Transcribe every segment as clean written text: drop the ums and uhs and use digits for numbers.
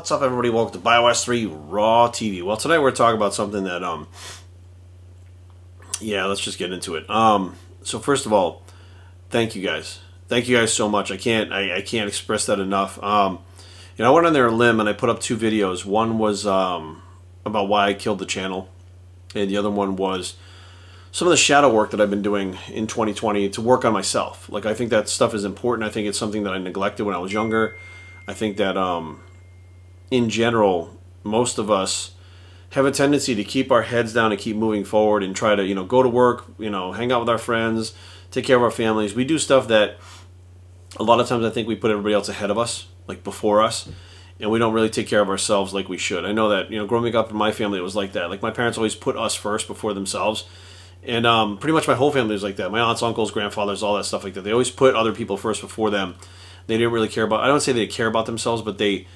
What's up, everybody? Welcome to BioS 3 Raw TV. Well, tonight we're talking about something that, let's just get into it. So first of all, thank you guys. Thank you guys so much. I can't express that enough. I went on there a limb and I put up two videos. One was about why I killed the channel, and the other one was some of the shadow work that I've been doing in 2020 to work on myself. Like, I think that stuff is important. I think it's something that I neglected when I was younger. I think that in general, most of us have a tendency to keep our heads down and keep moving forward and try to, go to work, hang out with our friends, take care of our families. We do stuff that a lot of times I think we put everybody else ahead of us, like before us, and we don't really take care of ourselves like we should. I know that, growing up in my family, it was like that. Like, my parents always put us first before themselves. And pretty much my whole family was like that. My aunts, uncles, grandfathers, all that stuff like that. They always put other people first before them. They didn't really care about, I don't say they care about themselves, but they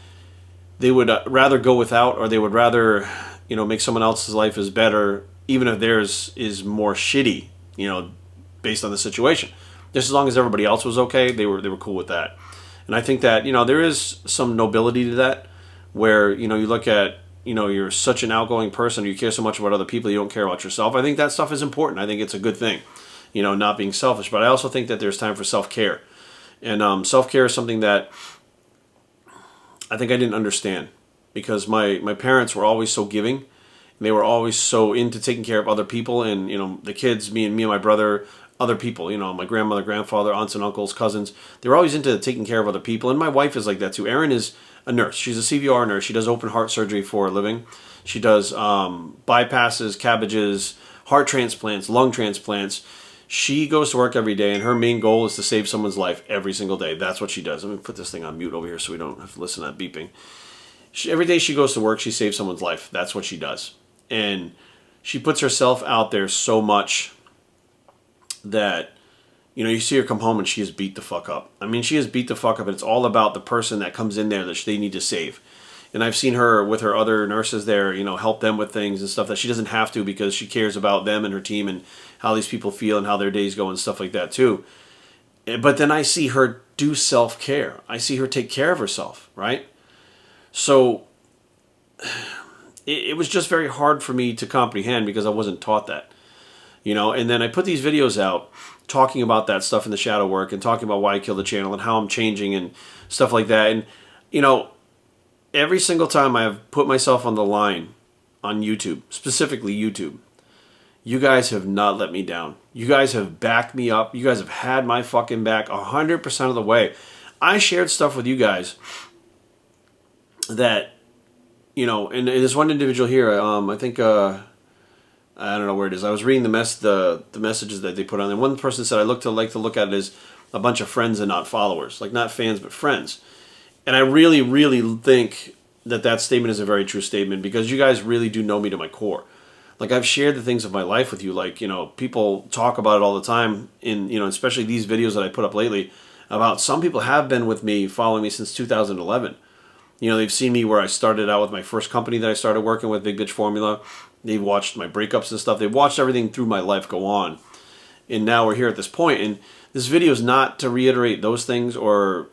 would rather go without, or they would rather, make someone else's life is better, even if theirs is more shitty, based on the situation. Just as long as everybody else was okay, they were cool with that. And I think that, there is some nobility to that, where, you look at, you're such an outgoing person, you care so much about other people, you don't care about yourself. I think that stuff is important. I think it's a good thing, not being selfish. But I also think that there's time for self-care. And self-care is something that I think I didn't understand, because my parents were always so giving. And they were always so into taking care of other people and, the kids, me and my brother, other people, my grandmother, grandfather, aunts and uncles, cousins. They were always into taking care of other people. And my wife is like that too. Erin is a nurse. She's a CVR nurse. She does open heart surgery for a living. She does bypasses, cabbages, heart transplants, lung transplants. She goes to work every day, and her main goal is to save someone's life every single day. That's what she does. Let me put this thing on mute over here so we don't have to listen to that beeping. Every day she goes to work, she saves someone's life. That's what she does. And she puts herself out there so much that, you see her come home and she is beat the fuck up. I mean, she is beat the fuck up, and it's all about the person that comes in there that they need to save. And I've seen her with her other nurses there, help them with things and stuff that she doesn't have to, because she cares about them and her team and how these people feel and how their days go and stuff like that too. But then I see her do self-care. I see her take care of herself, right? So it was just very hard for me to comprehend, because I wasn't taught that. And then I put these videos out talking about that stuff in the shadow work, and talking about why I killed the channel and how I'm changing and stuff like that. And, every single time I have put myself on the line on YouTube, specifically YouTube, you guys have not let me down. You guys have backed me up. You guys have had my fucking back 100% of the way. I shared stuff with you guys that, and there's one individual here, I think, I don't know where it is. I was reading the messages that they put on there. One person said, I like to look at it as a bunch of friends and not followers. Like, not fans, but friends. And I really, really think that statement is a very true statement, because you guys really do know me to my core. Like, I've shared the things of my life with you. Like, people talk about it all the time in, especially these videos that I put up lately, about some people have been with me, following me since 2011. They've seen me where I started out with my first company that I started working with, Big Bitch Formula. They've watched my breakups and stuff. They've watched everything through my life go on. And now we're here at this point. And this video is not to reiterate those things, or,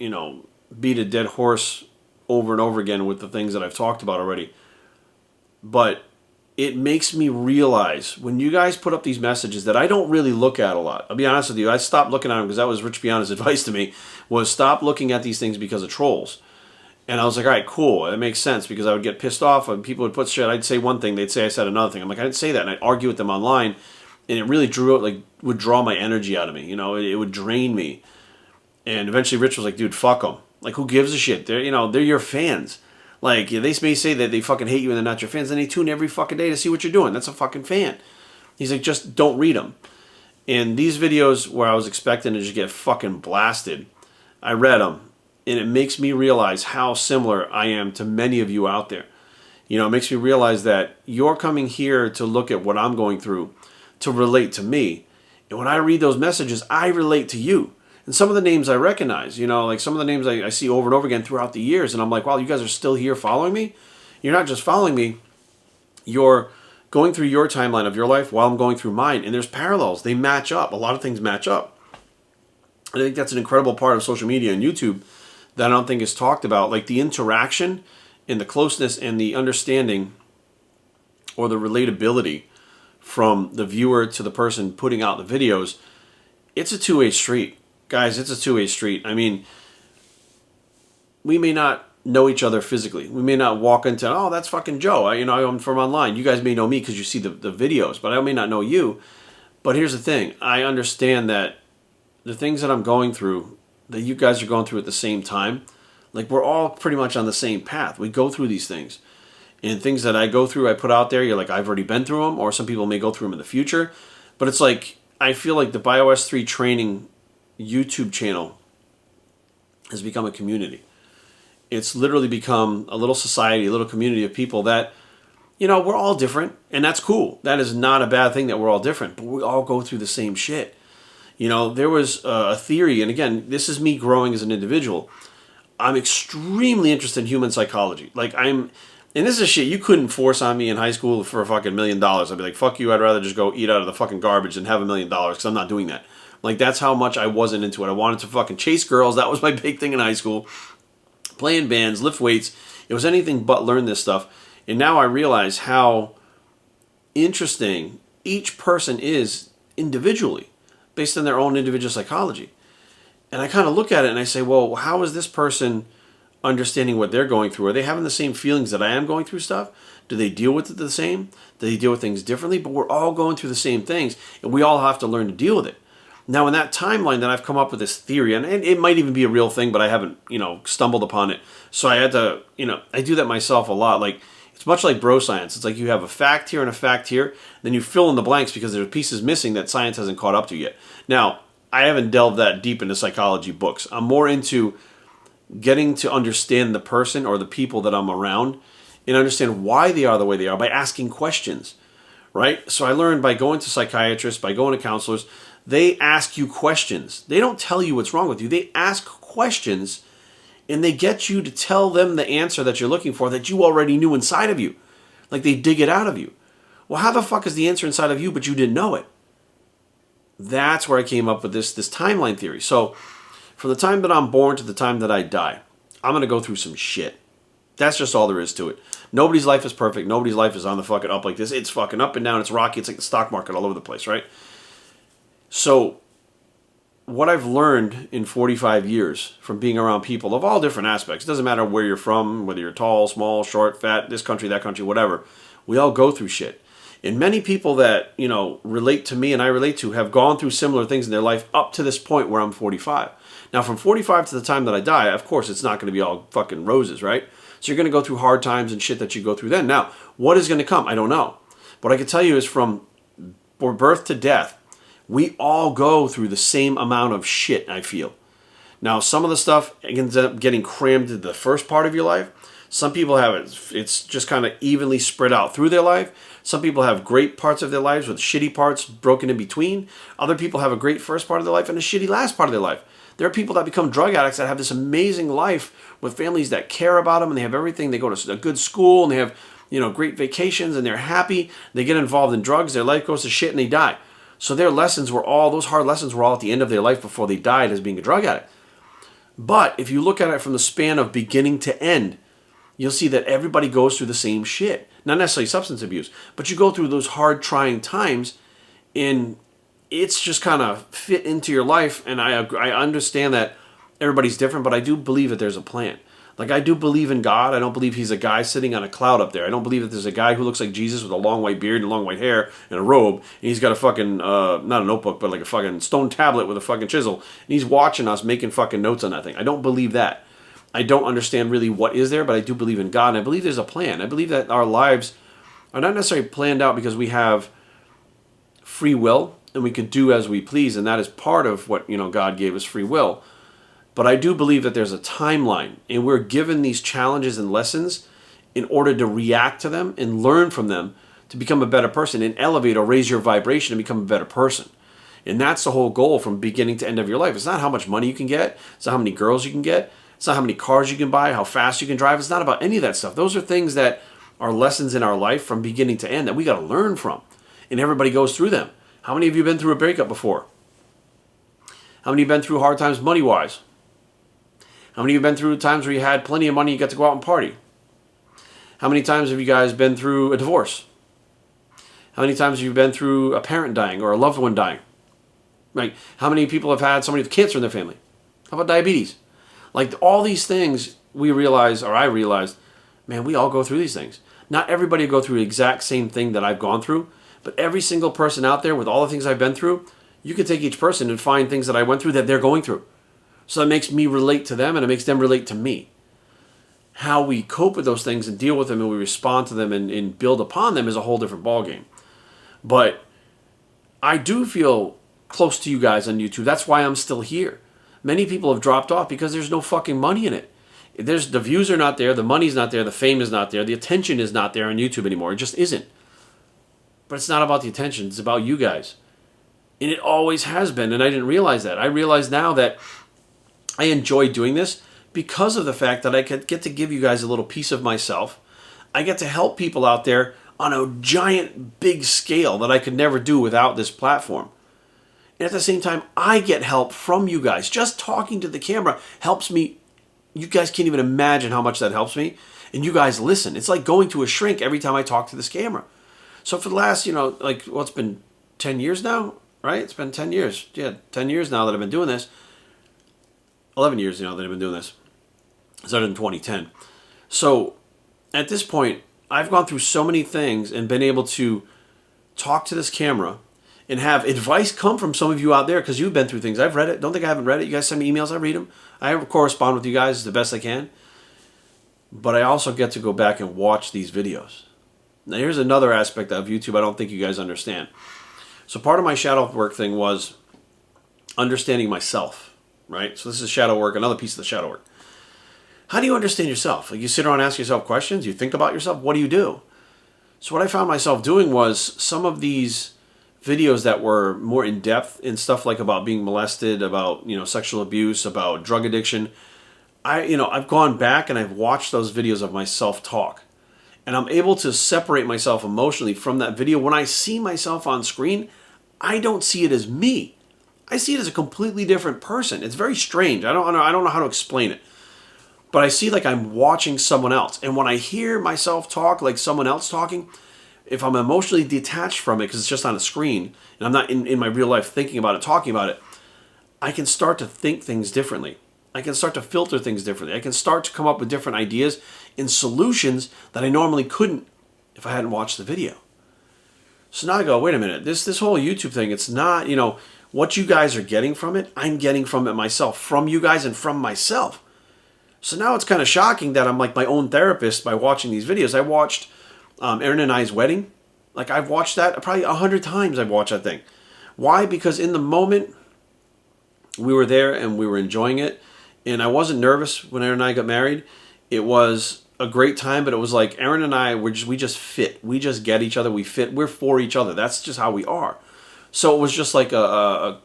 beat a dead horse over and over again with the things that I've talked about already. But it makes me realize, when you guys put up these messages that I don't really look at a lot. I'll be honest with you, I stopped looking at them, because that was Rich Piana's advice to me, was stop looking at these things because of trolls. And I was like, all right, cool, that makes sense, because I would get pissed off when people would put shit. I'd say one thing, they'd say I said another thing. I'm like, I didn't say that, and I'd argue with them online, and it really would draw my energy out of me. It would drain me. And eventually Rich was like, dude, fuck them. Like, who gives a shit? They're your fans. Like, they may say that they fucking hate you and they're not your fans, and they tune every fucking day to see what you're doing. That's a fucking fan. He's like, just don't read them. And these videos where I was expecting to just get fucking blasted, I read them, and it makes me realize how similar I am to many of you out there. It makes me realize that you're coming here to look at what I'm going through, to relate to me. And when I read those messages, I relate to you. And some of the names I recognize, like some of the names I see over and over again throughout the years. And I'm like, wow, you guys are still here following me? You're not just following me. You're going through your timeline of your life while I'm going through mine. And there's parallels. They match up. A lot of things match up. And I think that's an incredible part of social media and YouTube that I don't think is talked about. Like, the interaction and the closeness and the understanding or the relatability from the viewer to the person putting out the videos, it's a two-way street. Guys, it's a two-way street. I mean, we may not know each other physically. We may not walk into, oh, that's fucking Joe. I'm from online. You guys may know me because you see the videos, but I may not know you. But here's the thing. I understand that the things that I'm going through, that you guys are going through at the same time, like we're all pretty much on the same path. We go through these things. And things that I go through, I put out there, you're like, I've already been through them, or some people may go through them in the future. But it's like, I feel like the BioS 3 training YouTube channel has become a community. It's literally become a little society, a little community of people that, we're all different, and that's cool. That is not a bad thing that we're all different, but we all go through the same shit. There was a theory, and again, this is me growing as an individual. I'm extremely interested in human psychology. And this is shit you couldn't force on me in high school for a fucking $1 million. I'd be like, fuck you, I'd rather just go eat out of the fucking garbage than have $1 million, because I'm not doing that. Like, that's how much I wasn't into it. I wanted to fucking chase girls. That was my big thing in high school. Playing bands, lift weights. It was anything but learn this stuff. And now I realize how interesting each person is individually, based on their own individual psychology. And I kind of look at it and I say, well, how is this person understanding what they're going through? Are they having the same feelings that I am going through stuff? Do they deal with it the same? Do they deal with things differently? But we're all going through the same things, and we all have to learn to deal with it. Now, in that timeline that I've come up with this theory, and it might even be a real thing, but I haven't, stumbled upon it. So I had to, I do that myself a lot. Like, it's much like bro science. It's like you have a fact here and a fact here, then you fill in the blanks because there's pieces missing that science hasn't caught up to yet. Now, I haven't delved that deep into psychology books. I'm more into getting to understand the person or the people that I'm around and understand why they are the way they are by asking questions, right? So I learned by going to psychiatrists, by going to counselors, they ask you questions. They don't tell you what's wrong with you. They ask questions, and they get you to tell them the answer that you're looking for that you already knew inside of you. Like they dig it out of you. Well, how the fuck is the answer inside of you, but you didn't know it? That's where I came up with this timeline theory. So from the time that I'm born to the time that I die, I'm going to go through some shit. That's just all there is to it. Nobody's life is perfect. Nobody's life is on the fucking up like this. It's fucking up and down. It's rocky. It's like the stock market all over the place, right? So what I've learned in 45 years from being around people of all different aspects, it doesn't matter where you're from, whether you're tall, small, short, fat, this country, that country, whatever, we all go through shit. And many people that, relate to me and I relate to have gone through similar things in their life up to this point where I'm 45. Now, from 45 to the time that I die, of course, it's not going to be all fucking roses, right? So you're going to go through hard times and shit that you go through then. Now, what is going to come? I don't know. What I can tell you is from birth to death, we all go through the same amount of shit, I feel. Now, some of the stuff ends up getting crammed into the first part of your life. Some people have it's just kind of evenly spread out through their life. Some people have great parts of their lives with shitty parts broken in between. Other people have a great first part of their life and a shitty last part of their life. There are people that become drug addicts that have this amazing life with families that care about them, and they have everything. They go to a good school, and they have great vacations, and they're happy. They get involved in drugs. Their life goes to shit, and they die. So their lessons were all, those hard lessons were all at the end of their life before they died as being a drug addict. But if you look at it from the span of beginning to end, you'll see that everybody goes through the same shit. Not necessarily substance abuse, but you go through those hard, trying times, and it's just kind of fit into your life. And I understand that everybody's different, but I do believe that there's a plan. Like, I do believe in God. I don't believe he's a guy sitting on a cloud up there. I don't believe that there's a guy who looks like Jesus with a long white beard and long white hair and a robe, and he's got a fucking, not a notebook, but like a fucking stone tablet with a fucking chisel, and he's watching us making fucking notes on that thing. I don't believe that. I don't understand really what is there, but I do believe in God, and I believe there's a plan. I believe that our lives are not necessarily planned out because we have free will, and we can do as we please, and that is part of what, God gave us, free will. But I do believe that there's a timeline, and we're given these challenges and lessons in order to react to them and learn from them to become a better person and elevate or raise your vibration and become a better person. And that's the whole goal from beginning to end of your life. It's not how much money you can get. It's not how many girls you can get. It's not how many cars you can buy, how fast you can drive. It's not about any of that stuff. Those are things that are lessons in our life from beginning to end that we got to learn from. And everybody goes through them. How many of you have been through a breakup before? How many have been through hard times money-wise? How many of you have been through times where you had plenty of money, you got to go out and party? How many times have you guys been through a divorce? How many times have you been through a parent dying or a loved one dying? Right? How many people have had somebody with cancer in their family? How about diabetes? Like all these things we realize, or I realized, man, we all go through these things. Not everybody will go through the exact same thing that I've gone through, but every single person out there with all the things I've been through, you can take each person and find things that I went through that they're going through. So that makes me relate to them and it makes them relate to me. How we cope with those things and deal with them and we respond to them and build upon them is a whole different ballgame. But I do feel close to you guys on YouTube. That's why I'm still here. Many people have dropped off because there's no fucking money in it. The views are not there, the money's not there, the fame is not there, the attention is not there on YouTube anymore. It just isn't. But it's not about the attention, it's about you guys. And it always has been, and I didn't realize that. I realize now that I enjoy doing this because of the fact that I could get to give you guys a little piece of myself. I get to help people out there on a giant, big scale that I could never do without this platform. And at the same time, I get help from you guys. Just talking to the camera helps me. You guys can't even imagine how much that helps me. And you guys listen. It's like going to a shrink every time I talk to this camera. So for the last, it's been 10 years now, right? It's been 10 years. Yeah, 10 years now that I've been doing this. 11 years, that I've been doing this. I started in 2010. So at this point, I've gone through so many things and been able to talk to this camera and have advice come from some of you out there because you've been through things. I've read it. Don't think I haven't read it. You guys send me emails. I read them. I correspond with you guys the best I can. But I also get to go back and watch these videos. Now, here's another aspect of YouTube I don't think you guys understand. So part of my shadow work thing was understanding myself, right? So this is shadow work, another piece of the shadow work. How do you understand yourself? Like you sit around and ask yourself questions. You think about yourself. What do you do? So what I found myself doing was some of these videos that were more in depth in stuff like about being molested, about sexual abuse, about drug addiction. I've gone back and I've watched those videos of my self-talk, and I'm able to separate myself emotionally from that video. When I see myself on screen, I don't see it as me. I see it as a completely different person. It's very strange. I don't know how to explain it. But I see like I'm watching someone else. And when I hear myself talk like someone else talking, if I'm emotionally detached from it because it's just on a screen and I'm not in my real life thinking about it, talking about it, I can start to think things differently. I can start to filter things differently. I can start to come up with different ideas and solutions that I normally couldn't if I hadn't watched the video. So now I go, wait a minute, this whole YouTube thing, it's not, what you guys are getting from it, I'm getting from it myself, from you guys and from myself. So now it's kind of shocking that I'm like my own therapist by watching these videos. I watched Aaron and I's wedding. Like I've watched that probably 100 times. I've watched that thing. Why? Because in the moment we were there and we were enjoying it. And I wasn't nervous when Aaron and I got married. It was a great time, but it was like Aaron and I, we just fit. We just get each other. We fit. We're for each other. That's just how we are. So it was just like a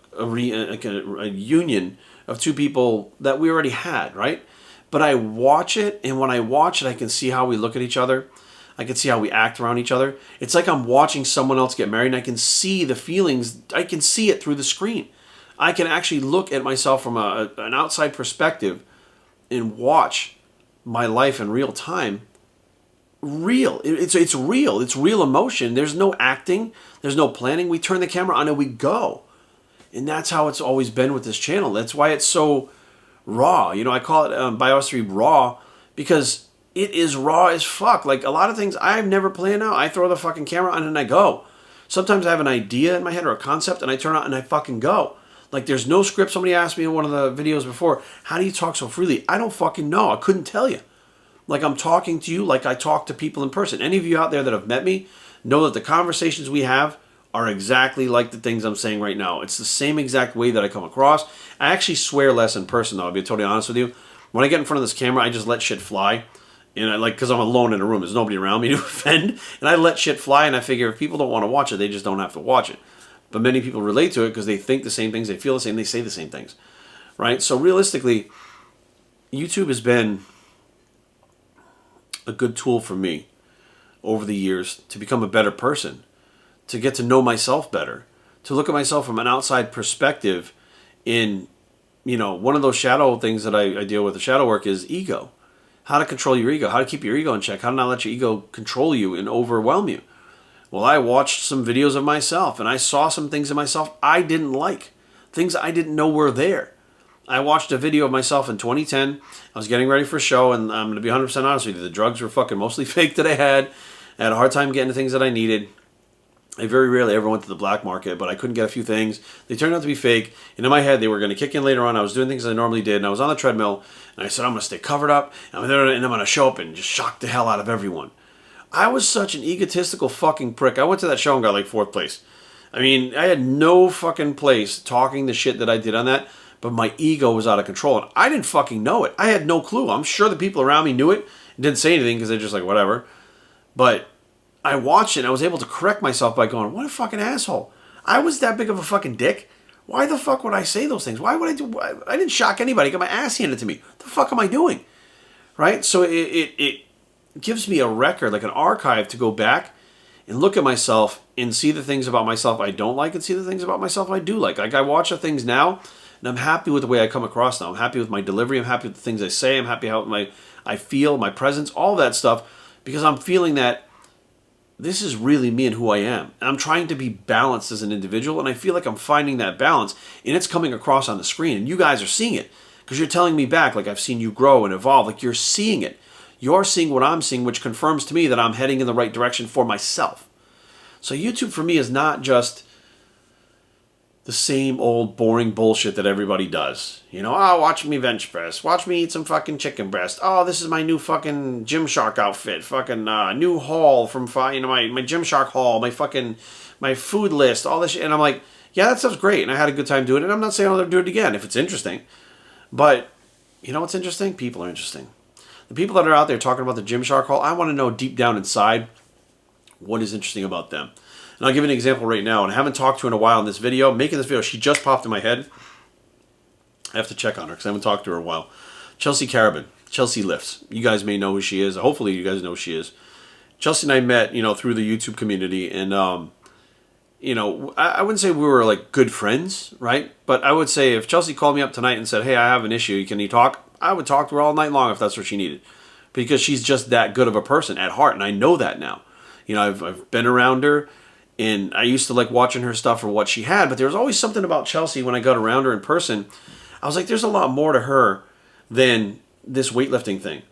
union of two people that we already had, right? But I watch it, and when I watch it, I can see how we look at each other. I can see how we act around each other. It's like I'm watching someone else get married, and I can see the feelings. I can see it through the screen. I can actually look at myself from an outside perspective and watch my life in real time. Real. It's real. It's real emotion. There's no acting. There's no planning. We turn the camera on and we go. And that's how it's always been with this channel. That's why it's so raw. I call it Biostery Raw because it is raw as fuck. Like a lot of things I've never planned out. I throw the fucking camera on and I go. Sometimes I have an idea in my head or a concept and I turn out and I fucking go. Like there's no script. Somebody asked me in one of the videos before, how do you talk so freely? I don't fucking know. I couldn't tell you. Like I'm talking to you like I talk to people in person. Any of you out there that have met me know that the conversations we have are exactly like the things I'm saying right now. It's the same exact way that I come across. I actually swear less in person though, I'll be totally honest with you. When I get in front of this camera, I just let shit fly. And because I'm alone in a room, there's nobody around me to offend. And I let shit fly and I figure if people don't want to watch it, they just don't have to watch it. But many people relate to it because they think the same things, they feel the same, they say the same things. Right? So realistically, YouTube has been a good tool for me over the years to become a better person, to get to know myself better, to look at myself from an outside perspective. In one of those shadow things that I deal with, the shadow work, is ego. how to control your ego, how to keep your ego in check, how to not let your ego control you and overwhelm you. Well, I watched some videos of myself, and I saw some things in myself I didn't like, things I didn't know were there. I watched a video of myself in 2010. I was getting ready for a show, and I'm going to be 100% honest with you. The drugs were fucking mostly fake that I had. I had a hard time getting the things that I needed. I very rarely ever went to the black market, but I couldn't get a few things. They turned out to be fake, and in my head, they were going to kick in later on. I was doing things I normally did, and I was on the treadmill, and I said, I'm going to stay covered up, and I'm going to show up and just shock the hell out of everyone. I was such an egotistical fucking prick. I went to that show and got like 4th place. I mean, I had no fucking place talking the shit that I did on that, but my ego was out of control, and I didn't fucking know it. I had no clue. I'm sure the people around me knew it and didn't say anything because they're just like, whatever. But I watched it, and I was able to correct myself by going, what a fucking asshole. I was that big of a fucking dick. Why the fuck would I say those things? Why would I do? I didn't shock anybody. I got my ass handed to me. What the fuck am I doing? Right? So it gives me a record, like an archive to go back and look at myself and see the things about myself I don't like and see the things about myself I do like. Like I watch the things now, and I'm happy with the way I come across now. I'm happy with my delivery. I'm happy with the things I say. I'm happy how I feel, my presence, all that stuff, because I'm feeling that this is really me and who I am. And I'm trying to be balanced as an individual, and I feel like I'm finding that balance, and it's coming across on the screen, and you guys are seeing it because you're telling me back, like I've seen you grow and evolve, like you're seeing it. You're seeing what I'm seeing, which confirms to me that I'm heading in the right direction for myself. So YouTube for me is not just the same old boring bullshit that everybody does. You know, oh, watch me bench press. Watch me eat some fucking chicken breast. Oh, this is my new fucking Gymshark outfit. Fucking new haul from, my Gymshark haul. My food list. All this shit. And I'm like, yeah, that stuff's great. And I had a good time doing it. And I'm not saying I'll never do it again if it's interesting. But, you know what's interesting? People are interesting. The people that are out there talking about the Gymshark haul, I want to know deep down inside what is interesting about them. And I'll give you an example right now. And I haven't talked to her in a while in this video. Making this video, she just popped in my head. I have to check on her because I haven't talked to her in a while. Chelsea Carabin. Chelsea Lifts. You guys may know who she is. Hopefully you guys know who she is. Chelsea and I met, through the YouTube community. And, I wouldn't say we were like good friends, right? But I would say if Chelsea called me up tonight and said, hey, I have an issue. Can you talk? I would talk to her all night long if that's what she needed. Because she's just that good of a person at heart. And I know that now. I've been around her. And I used to like watching her stuff for what she had, but there was always something about Chelsea when I got around her in person. I was like, there's a lot more to her than this weightlifting thing.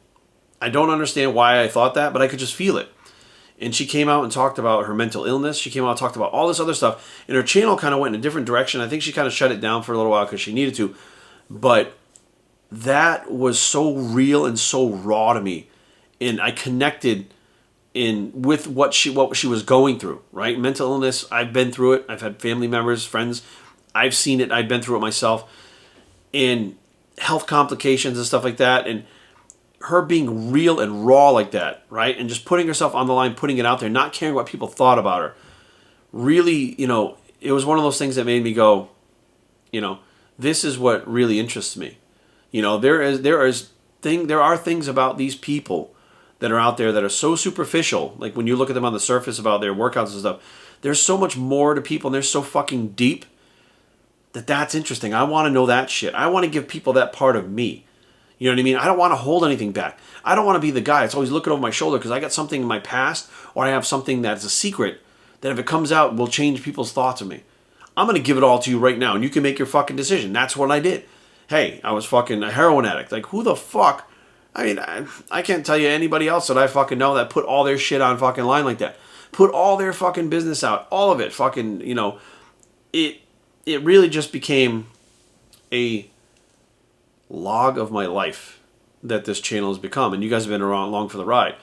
I don't understand why I thought that, but I could just feel it. And she came out and talked about her mental illness. She came out and talked about all this other stuff. And her channel kind of went in a different direction. I think she kind of shut it down for a little while because she needed to. But that was so real and so raw to me. And I connected with what she was going through, right? Mental illness, I've been through it. I've had family members, friends. I've seen it. I've been through it myself. And health complications and stuff like that. And her being real and raw like that, right? And just putting herself on the line, putting it out there, not caring what people thought about her. Really, it was one of those things that made me go, this is what really interests me. There are things about these people that are out there that are so superficial. Like when you look at them on the surface about their workouts and stuff, there's so much more to people and they're so fucking deep that's interesting. I want to know that shit. I want to give people that part of me. You know what I mean? I don't want to hold anything back. I don't want to be the guy that's always looking over my shoulder because I got something in my past or I have something that's a secret that if it comes out will change people's thoughts of me. I'm going to give it all to you right now and you can make your fucking decision. That's what I did. Hey, I was fucking a heroin addict. Like who the fuck? I mean, I can't tell you anybody else that I fucking know that put all their shit on fucking line like that. Put all their fucking business out. All of it. Fucking, it really just became a log of my life that this channel has become. And you guys have been around along for the ride.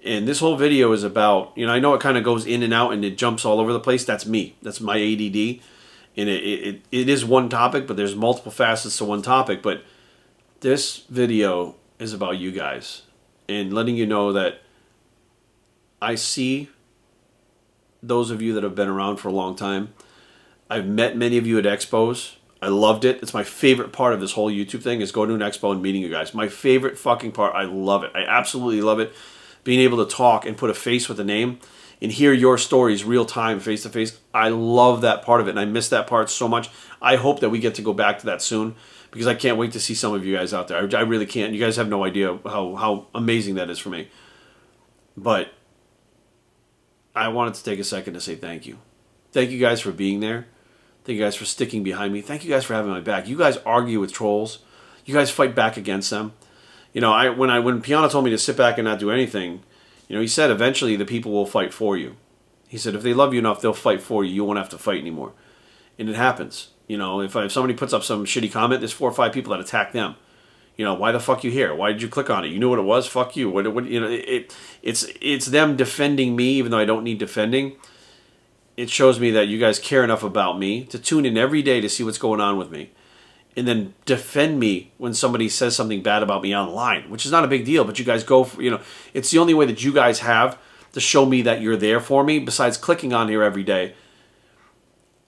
And this whole video is about, I know it kind of goes in and out and it jumps all over the place. That's me. That's my ADD. And it is one topic, but there's multiple facets to one topic. But this video is about you guys and letting you know that I see those of you that have been around for a long time. I've met many of you at expos. I loved it. It's my favorite part of this whole YouTube thing is going to an expo and meeting you guys. My favorite fucking part. I love it. I absolutely love it. Being able to talk and put a face with a name and hear your stories real time, face to face. I love that part of it, and I miss that part so much. I hope that we get to go back to that soon, because I can't wait to see some of you guys out there. I really can't. You guys have no idea how amazing that is for me. But I wanted to take a second to say thank you. Thank you guys for being there. Thank you guys for sticking behind me. Thank you guys for having my back. You guys argue with trolls. You guys fight back against them. You know, when Piana told me to sit back and not do anything, you know, he said eventually the people will fight for you. He said if they love you enough, they'll fight for you. You won't have to fight anymore. And it happens. You know, if somebody puts up some shitty comment, there's 4 or 5 people that attack them. You know, why the fuck you here? Why did you click on it? You knew what it was? Fuck you. What you know, it's them defending me, even though I don't need defending. It shows me that you guys care enough about me to tune in every day to see what's going on with me, and then defend me when somebody says something bad about me online, which is not a big deal. But you guys go for, you know, it's the only way that you guys have to show me that you're there for me. Besides clicking on here every day,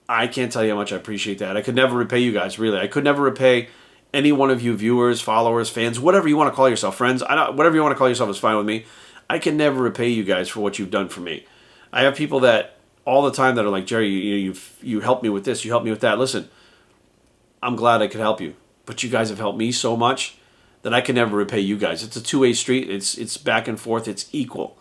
I can't tell you how much I appreciate that. I could never repay you guys, really. I could never repay any one of you viewers, followers, fans, whatever you want to call yourself, friends. Whatever you want to call yourself is fine with me. I can never repay you guys for what you've done for me. I have people that all the time that are like, Jerry, you helped me with this, you helped me with that. Listen, I'm glad I could help you, but you guys have helped me so much that I can never repay you guys. It's a two-way street. It's back and forth. It's equal.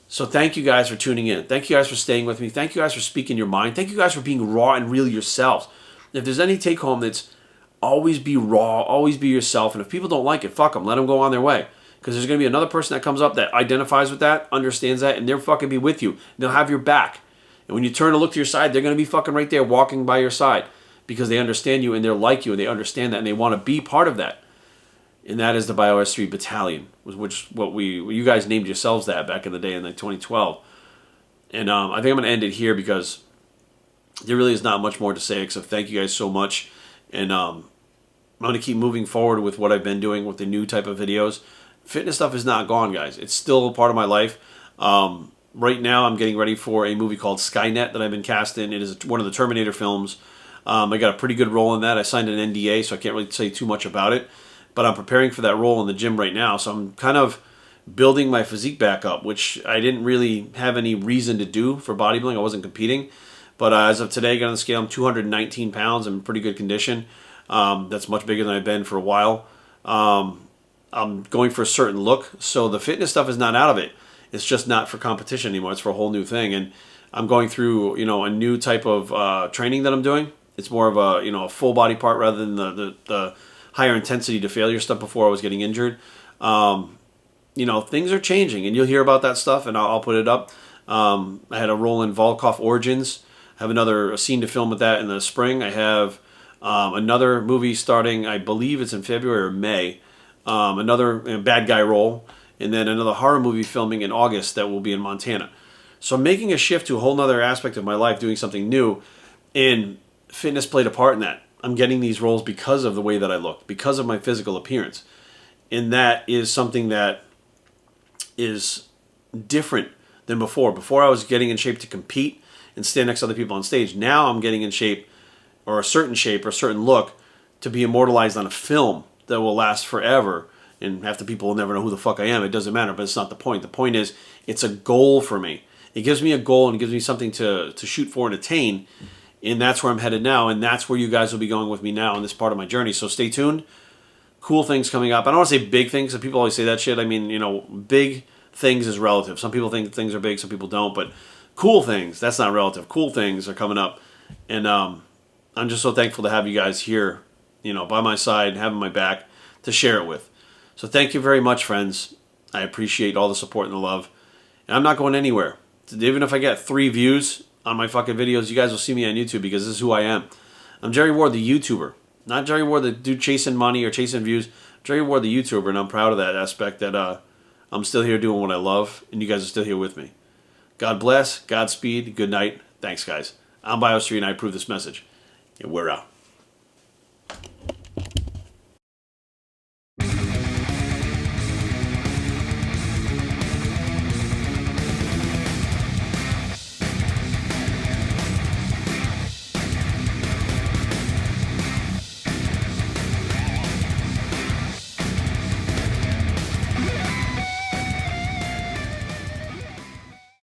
So thank you guys for tuning in. Thank you guys for staying with me. Thank you guys for speaking your mind. Thank you guys for being raw and real yourselves. If there's any take home, that's always be raw, always be yourself. And if people don't like it, fuck them. Let them go on their way. Because there's going to be another person that comes up that identifies with that, understands that, and they'll fucking be with you. They'll have your back. And when you turn to look to your side, they're going to be fucking right there walking by your side, because they understand you and they're like you and they understand that and they want to be part of that. And that is the BioS3 Battalion, which you guys named yourselves that back in the day in like 2012. And I think I'm going to end it here, because there really is not much more to say except thank you guys so much. And I'm going to keep moving forward with what I've been doing with the new type of videos. Fitness stuff is not gone, guys. It's still a part of my life. Right now, I'm getting ready for a movie called Skynet that I've been cast in. It is one of the Terminator films. I got a pretty good role in that. I signed an NDA, so I can't really say too much about it. But I'm preparing for that role in the gym right now. So I'm kind of building my physique back up, which I didn't really have any reason to do for bodybuilding. I wasn't competing. But as of today, got on the scale, I'm 219 pounds. I'm in pretty good condition. That's much bigger than I've been for a while. I'm going for a certain look. So the fitness stuff is not out of it. It's just not for competition anymore. It's for a whole new thing. And I'm going through, you know, a new type of training that I'm doing. It's more of a, you know, a full body part rather than the higher intensity to failure stuff before I was getting injured. You know, things are changing, and you'll hear about that stuff, and I'll put it up. I had a role in Volkov Origins. I have another scene to film with that in the spring. I have another movie starting, I believe it's in February or May. Another bad guy role. And then another horror movie filming in August that will be in Montana. So I'm making a shift to a whole other aspect of my life, doing something new. And fitness played a part in that. I'm getting these roles because of the way that I look, because of my physical appearance. And that is something that is different than before. Before I was getting in shape to compete and stand next to other people on stage. Now I'm getting in shape, or a certain look, to be immortalized on a film that will last forever. And half the people will never know who the fuck I am. It doesn't matter, but it's not the point. The point is, it's a goal for me. It gives me a goal, and it gives me something to shoot for and attain. And that's where I'm headed now. And that's where you guys will be going with me now in this part of my journey. So stay tuned. Cool things coming up. I don't want to say big things. So people always say that shit. I mean, you know, big things is relative. Some people think things are big, some people don't. But cool things, that's not relative. Cool things are coming up. And I'm just so thankful to have you guys here, you know, by my side, having my back to share it with. So thank you very much, friends. I appreciate all the support and the love. And I'm not going anywhere. Even if I get 3 views on my fucking videos, you guys will see me on YouTube, because this is who I am. I'm Jerry Ward, the YouTuber. Not Jerry Ward, the dude chasing money or chasing views. Jerry Ward, the YouTuber, and I'm proud of that aspect, that I'm still here doing what I love, and you guys are still here with me. God bless, Godspeed, good night. Thanks, guys. I'm BioS3, and I approve this message. And we're out.